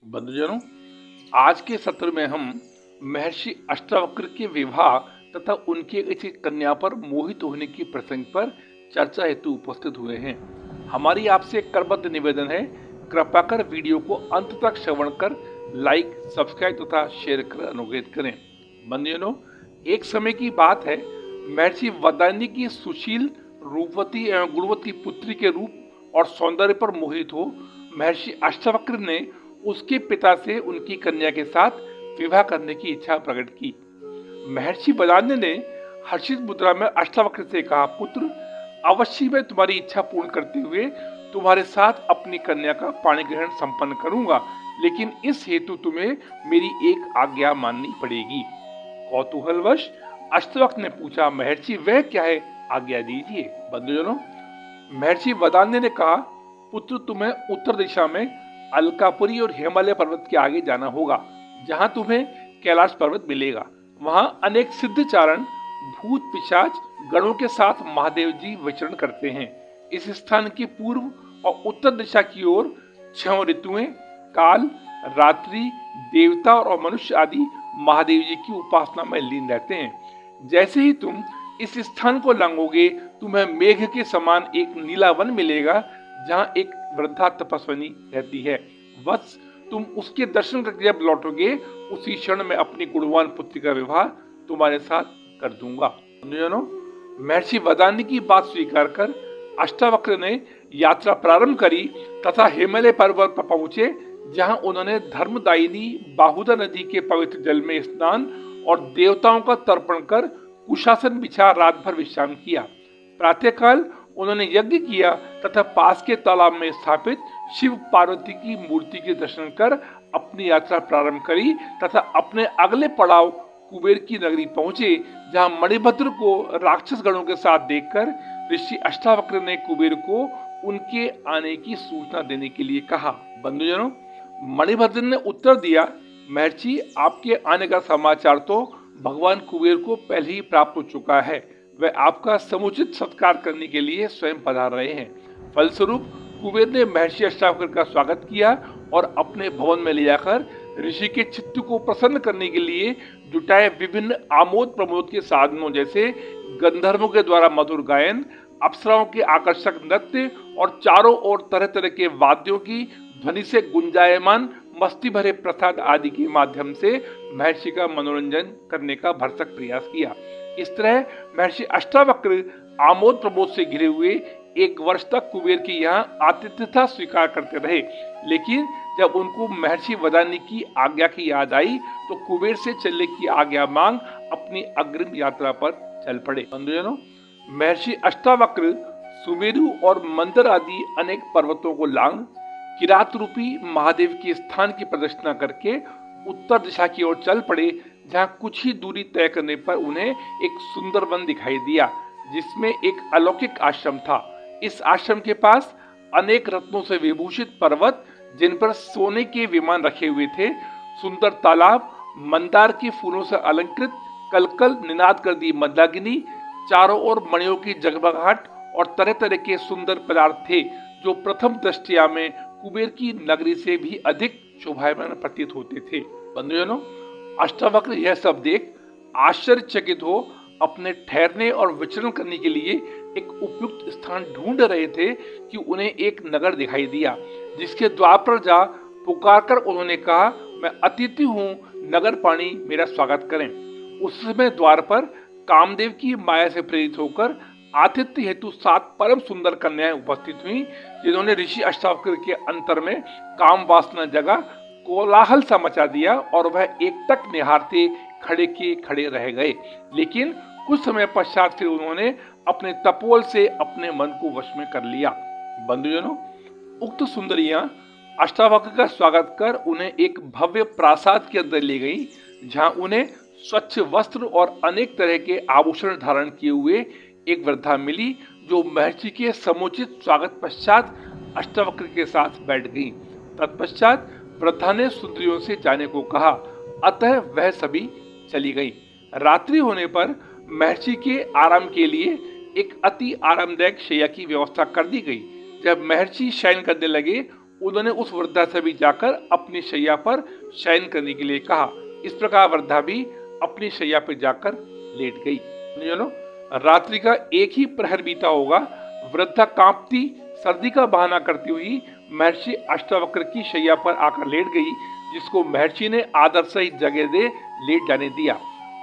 बंधुजनों, आज के सत्र में हम महर्षि अष्टावक्र के विवाह तथा उनके एक कन्या पर मोहित होने की प्रसंग पर चर्चा हेतु उपस्थित हुए हैं। हमारी आपसे एक करबद्ध निवेदन है, कृपया कर वीडियो को अंत तक श्रवण कर लाइक, सब्सक्राइब तथा शेयर कर अनुग्रहित करें। बंधुजनों, एक समय की बात है, महर्षि वदान्य की सुशील, रूपवती एवं गुणवती पुत्री के रूप और सौंदर्य पर मोहित हो महर्षि अष्टावक्र ने उसके पिता से उनकी कन्या के साथ विवाह करने की इच्छा प्रकट की। महर्षि बदान्य ने हर्षित मुद्रा में अष्टावक्र से कहा, पुत्र, अवश्य मैं तुम्हारी इच्छा पूर्ण करते हुए तुम्हारे साथ अपनी कन्या का पाणी ग्रहण संपन्न करूंगा, लेकिन इस हेतु तुम्हें मेरी एक आज्ञा माननी पड़ेगी। कौतूहलवश अष्टावक्र ने पूछा, महर्षि वह क्या है, आज्ञा दीजिए। बंधुजनों, महर्षि वदान्य ने कहा, पुत्र, तुम्हें उत्तर दिशा में अलकापुरी और हिमालय पर्वत के आगे जाना होगा, जहां तुम्हें कैलाश पर्वत मिलेगा। वहां अनेक सिद्ध चारण, भूत पिशाच गणों के साथ महादेव जी विचरण करते हैं। इस स्थान की पूर्व और उत्तर दिशा की ओर 6 ऋतुएं, काल, रात्रि, देवता और मनुष्य आदि महादेव जी की उपासना में लीन रहते हैं। जैसे ही तुम इस स्थान को लांघोगे, तुम्हें मेघ के समान एक नीला वन मिलेगा, जहां एक वृद्धा तपस्विनी रहती है। बस तुम उसके दर्शन करके जब लौटोगे, उसी क्षण में अपनी गुणवान पुत्री का विवाह तुम्हारे साथ कर दूंगा। महर्षि वदान्य की बात स्वीकार कर अष्टावक्र ने यात्रा प्रारंभ करी तथा हिमालय पर्वत पर पहुंचे, जहां उन्होंने धर्मदायिनी बाहुदा नदी के पवित्र जल में स्नान और देवताओं का तर्पण कर कुशासन बिछा रात भर विश्राम किया। प्रातःकाल उन्होंने यज्ञ किया तथा पास के तालाब में स्थापित शिव पार्वती की मूर्ति के दर्शन कर अपनी यात्रा प्रारंभ करी तथा अपने अगले पड़ाव कुबेर की नगरी पहुंचे, जहां मणिभद्र को राक्षस गणों के साथ देखकर ऋषि अष्टावक्र ने कुबेर को उनके आने की सूचना देने के लिए कहा। बंधुजनों, मणिभद्र ने उत्तर दिया, महर्षि, आपके आने का समाचार तो भगवान कुबेर को पहले ही प्राप्त हो चुका है। वह आपका समुचित सत्कार करने के लिए स्वयं पधार रहे हैं। फलस्वरूप कुबेर ने महर्षि अष्टावक्र का स्वागत किया और अपने भवन में ले जाकर ऋषि के चित्त को प्रसन्न करने के लिए जुटाए विभिन्न आमोद प्रमोद के साधनों, जैसे गंधर्वों के द्वारा मधुर गायन, अप्सराओं के आकर्षक नृत्य और चारों ओर तरह तरह के वाद्यों की ध्वनि से गुंजायमान मस्ती भरे प्रसाद आदि के माध्यम से महर्षि का मनोरंजन करने का भरसक प्रयास किया। इस तरह महर्षि अष्टावक्र आमोद प्रमोद से घिरे हुए 1 वर्ष तक कुबेर की यहाँ आतिथ्यता स्वीकार करते रहे, लेकिन जब उनको महर्षि वदान्य की आज्ञा की याद आई तो कुबेर से चलने की आज्ञा मांग अपनी अग्रिम यात्रा पर चल पड़े। बंधुजनों, महर्षि अष्टावक्र सुमेरु और मंदर आदि अनेक पर्वतों को लांघ किरात रूपी महादेव के स्थान की प्रदक्षिणा करके उत्तर दिशा की ओर चल पड़े, जहां कुछ ही दूरी तय करने पर उन्हें एक सुंदर वन दिखाई दिया, जिसमें एक अलौकिक आश्रम था। इस आश्रम के पास अनेक रत्नों से विभूषित पर्वत, जिन पर सोने के विमान रखे हुए थे, सुंदर तालाब, मंदार के फूलों से अलंकृत कलकल निनाद कर दी मंदाकिनी, चारों ओर मणियों की जगमगाहट और तरह तरह के सुंदर पदार्थ थे, जो प्रथम दृष्टया में कुबेर की नगरी से भी अधिक शोभायमान प्रतीत होते थे। बंधुजनों, अष्टावक्र यह सब देख आश्चर्यचकित हो अपने ठहरने और विचरण करने के लिए एक उपयुक्त स्थान ढूंढ रहे थे कि उन्हें एक नगर दिखाई दिया, जिसके द्वार पर जा पुकार कर उन्होंने कहा, मैं अतिथि हूँ, नगर पाणी मेरा स्वागत करें। उस समय द्वार पर कामदेव की माया से प्रेरित होकर आतिथ्य हेतु 7 परम सुंदर कन्याएं उपस्थित हुई, जिन्होंने ऋषि अष्टावक्र के अंतर में काम वासना जगा कोलाहल सा मचा दिया और वह एकटक निहारते खड़े के खड़े रह गए। लेकिन कुछ समय पश्चात फिर उन्होंने अपने तपोल से अपने मन को वश में कर लिया। बंधुजनों, उक्त सुंदरियां अष्टावक्र का स्वागत कर उन्हें एक भव्य प्रासाद के अंदर ले गई, जहां उन्हें स्वच्छ वस्त्र और अनेक तरह के आभूषण धारण किए हुए एक वृद्धा मिली, जो महर्षि के समुचित स्वागत पश्चात अष्टावक्र के साथ बैठ गई। तत्पश्चात वृद्धा ने सुंदरियों से जाने को कहा, अतः वह सभी चली गई। रात्रि होने पर महर्षि के आराम के लिए एक अति आरामदायक शैया की व्यवस्था कर दी गई। जब महर्षि शयन करने लगे, उन्होंने उस वृद्धा से भी जाकर अपनी शैया पर शयन करने के लिए कहा। इस प्रकार वृद्धा भी अपनी शैया पर जाकर लेट गई। रात्रि का एक ही प्रहर बीता होगा। वृद्धा कांपती सर्दी का बहाना करती हुई महर्षि अष्टावक्र की शैया पर आकर लेट गई, जिसको महर्षि ने आदर से जगह दे लेट जाने दिया।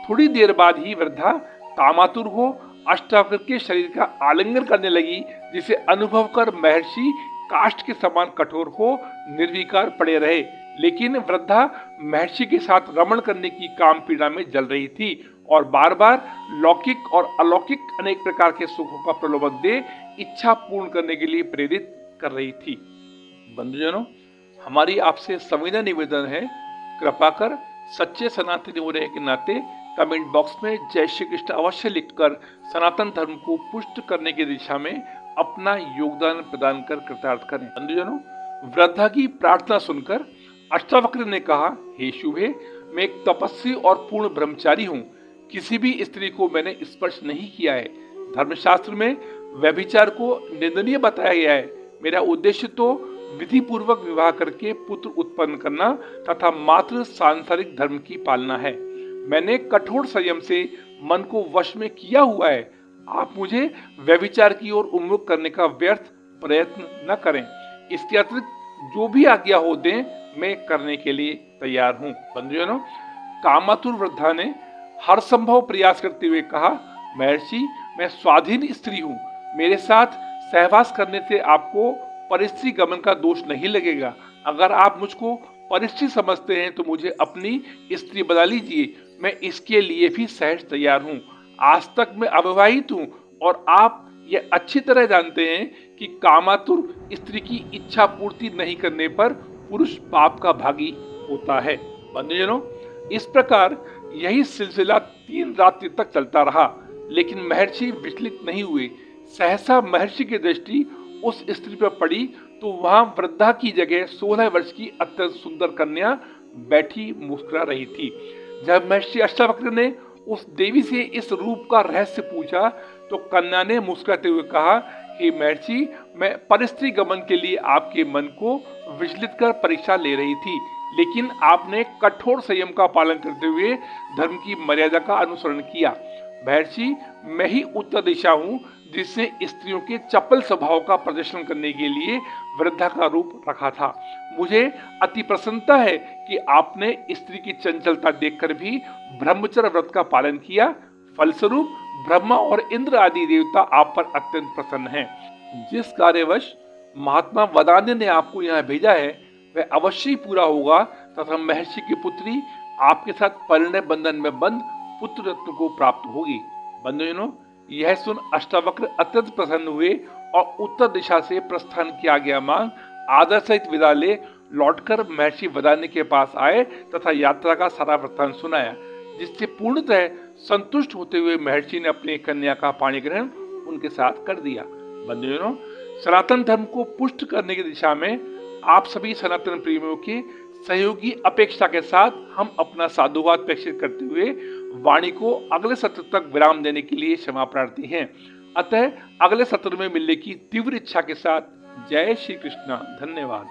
थोड़ी देर बाद ही वृद्धा कामातुर हो अष्टावक्र के शरीर का आलिंगन करने लगी, जिसे अनुभव कर महर्षि काष्ठ के समान कठोर हो निर्विकार पड़े रहे। लेकिन वृद्धा महर्षि के साथ रमण करने की काम पीड़ा में जल रही थी और बार बार लौकिक और अलौकिक अनेक प्रकार के सुखों का प्रलोभन दे इच्छा पूर्ण करने के लिए प्रेरित कर रही थी। बंधुजनों, हमारी आपसे संवेदन निवेदन है, कृपा कर सच्चे सनातनी होने के नाते कमेंट बॉक्स में जय श्री कृष्ण अवश्य लिखकर सनातन धर्म को पुष्ट करने की दिशा में अपना योगदान प्रदान कर कृतार्थ करें। बंधुजनों, वृद्धा की प्रार्थना सुनकर अष्टावक्र ने कहा, हे शुभे, मैं एक तपस्वी और पूर्ण ब्रह्मचारी हूँ। किसी भी स्त्री को मैंने स्पर्श नहीं किया है। धर्मशास्त्र में व्यभिचार को निंदनीय बताया गया है। मेरा उद्देश्य तो विधि पूर्वक विवाह करके पुत्र उत्पन्न करना तथा मात्र सांसारिक धर्म की पालना है। मैंने कठोर संयम से मन को वश में किया हुआ है। आप मुझे व्यभिचार की ओर उन्मुख करने का व्यर्थ प्रयत्न न करें। इसके अतिरिक्त जो भी आज्ञा हो दें, मैं करने के लिए तैयार हूँ। बंधुजनों, कामातुर वृद्धा ने हर संभव प्रयास करते हुए कहा, महर्षि, मैं स्वाधीन स्त्री हूँ। मेरे साथ सहवास करने से आपको परिस्त्री गमन का दोष नहीं लगेगा। अगर आप मुझको परिस्त्री समझते हैं तो मुझे अपनी स्त्री बना लीजिए। मैं इसके लिए भी सहज तैयार हूँ। आज तक मैं अविवाहित हूँ और आप ये अच्छी तरह जानते हैं कि कामातुर स्त्री की इच्छा पूर्ति नहीं करने पर पुरुष पाप का भागी होता है। बंधुजनों, इस प्रकार यही सिलसिला 3 रात्रि तक चलता रहा, लेकिन महर्षि विचलित नहीं हुए। सहसा महर्षि की दृष्टि उस स्त्री पर पड़ी तो वहां वृद्धा की जगह 16 वर्ष की अत्यंत सुंदर कन्या बैठी मुस्कुरा रही थी। जब महर्षि अष्टावक्र ने उस देवी से इस रूप का रहस्य पूछा तो कन्या ने मुस्कुराते हुए कहा, हे महर्षि, मैं परिस्त्री गमन के लिए आपके मन को विचलित कर परीक्षा ले रही थी, लेकिन आपने कठोर संयम का पालन करते हुए धर्म की मर्यादा का अनुसरण किया। महर्षि, मैं ही उत्तर दिशा हूँ जिसने स्त्रियों के चपल स्वभाव का प्रदर्शन करने के लिए वृद्धा का रूप रखा था। मुझे अति प्रसन्नता है कि आपने स्त्री की चंचलता देखकर भी ब्रह्मचर्य व्रत का पालन किया। फलस्वरूप ब्रह्मा और इंद्र आदि देवता आप पर अत्यंत प्रसन्न हैं। जिस कार्यवश महात्मा वदान्य ने आपको यहाँ भेजा है वह अवश्य ही पूरा होगा तथा महर्षि की पुत्री आपके साथ परिणय बंधन में बंध पुत्र रत्न को प्राप्त होगी। बंधुजनों, यह सुन अष्टावक्र अत्यंत प्रसन्न हुए और उत्तर दिशा से प्रस्थान की आज्ञा मांग आदर सहित विदा ले लौटकर महर्षि वदान्य के पास आए तथा यात्रा का सारा वृत्तांत सुनाया, जिससे पूर्णतः संतुष्ट होते हुए महर्षि ने अपनी कन्या का पाणी ग्रहण उनके साथ कर दिया। बंधुजनों, सनातन धर्म को पुष्ट करने की दिशा में आप सभी सनातन प्रेमियों के सहयोगी अपेक्षा के साथ हम अपना साधुवाद प्रेषित करते हुए वाणी को अगले सत्र तक विराम देने के लिए क्षमा प्रार्थी हैं। अतः अगले सत्र में मिलने की तीव्र इच्छा के साथ जय श्री कृष्ण। धन्यवाद।